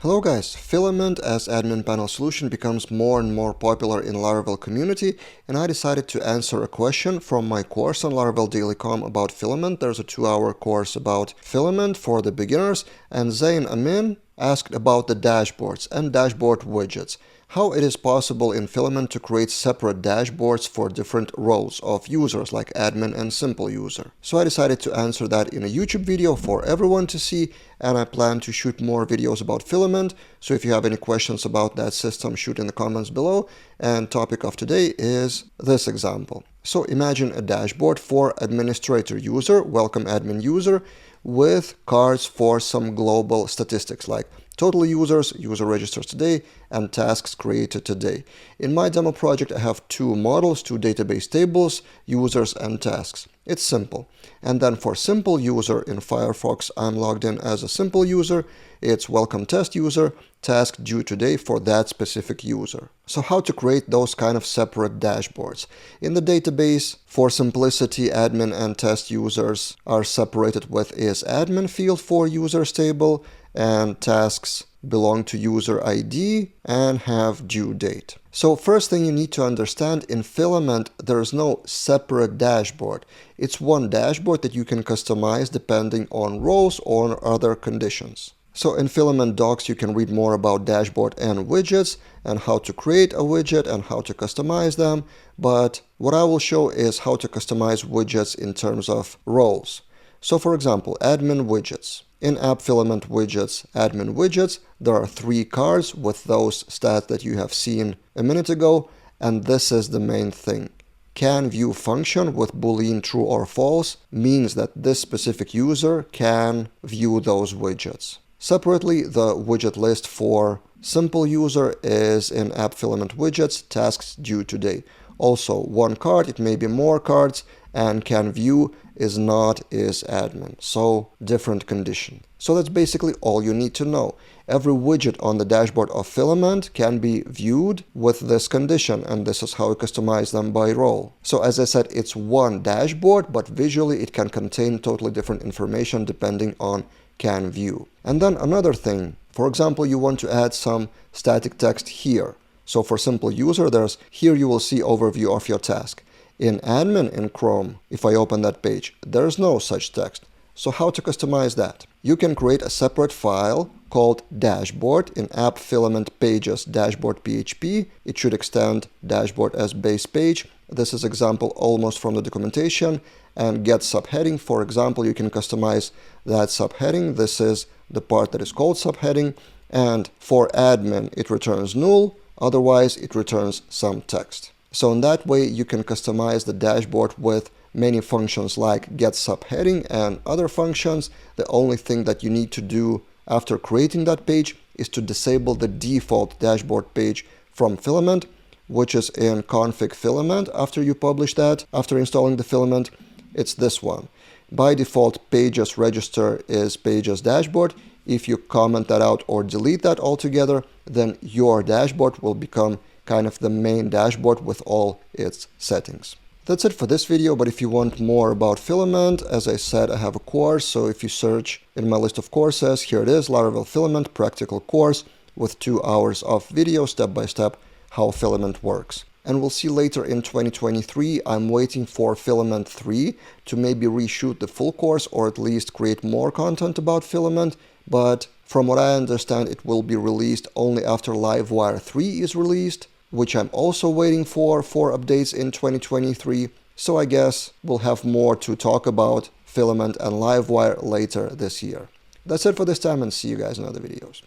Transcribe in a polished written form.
Hello guys, Filament as admin panel solution becomes more and more popular in Laravel community, and I decided to answer a question from my course on Laravel Daily.com about Filament. There's a 2-hour course about Filament for the beginners, and Zain Amin asked about the dashboards and dashboard widgets. How it is possible in Filament to create separate dashboards for different roles of users like admin and simple user. So I decided to answer that in a YouTube video for everyone to see, and I plan to shoot more videos about Filament. So if you have any questions about that system, shoot in the comments below. And topic of today is this example. So imagine a dashboard for administrator user, welcome admin user, with cards for some global statistics like total users, user registers today, and tasks created today. In my demo project, I have two models, two database tables, users and tasks. It's simple. And then for simple user in Firefox, I'm logged in as a simple user. It's welcome test user, task due today for that specific user. So how to create those kind of separate dashboards? In the database, for simplicity, admin and test users are separated with is admin field for users table, and tasks belong to user ID and have due date. So first thing you need to understand, in Filament there is no separate dashboard. It's one dashboard that you can customize depending on roles or other conditions. So in Filament docs you can read more about dashboard and widgets and how to create a widget and how to customize them, but what I will show is how to customize widgets in terms of roles. So for example, admin widgets. In App Filament widgets, admin widgets, there are 3 cards with those stats that you have seen a minute ago, and this is the main thing. Can view function with boolean true or false means that this specific user can view those widgets. Separately, the widget list for simple user is in App Filament widgets, tasks due today. Also, one card, it may be more cards, and can view is not is admin, so different condition. So that's basically all you need to know. Every widget on the dashboard of Filament can be viewed with this condition, and this is how you customize them by role. So as I said, it's one dashboard, but visually it can contain totally different information depending on can view. And then another thing, for example, you want to add some static text here. So for simple user, there's here you will see overview of your task. In admin in Chrome, if I open that page, there's no such text. So how to customize that? You can create a separate file called dashboard in app filament pages dashboard PHP. It should extend dashboard as base page. This is example almost from the documentation. And get subheading, for example, you can customize that subheading. This is the part that is called subheading. And for admin, it returns null. Otherwise, it returns some text. So in that way, you can customize the dashboard with many functions like get subheading and other functions. The only thing that you need to do after creating that page is to disable the default dashboard page from Filament, which is in config Filament. After you publish that, after installing the Filament, it's this one. By default, pages register is pages dashboard. If you comment that out or delete that altogether, then your dashboard will become kind of the main dashboard with all its settings. That's it for this video, but if you want more about Filament, as I said, I have a course, so if you search in my list of courses, here it is, Laravel Filament practical course with 2 hours of video step by step how Filament works. And we'll see later in 2023, I'm waiting for Filament 3 to maybe reshoot the full course or at least create more content about Filament, but from what I understand, it will be released only after Livewire 3 is released, which I'm also waiting for updates in 2023. So I guess we'll have more to talk about Filament and Livewire later this year. That's it for this time, and see you guys in other videos.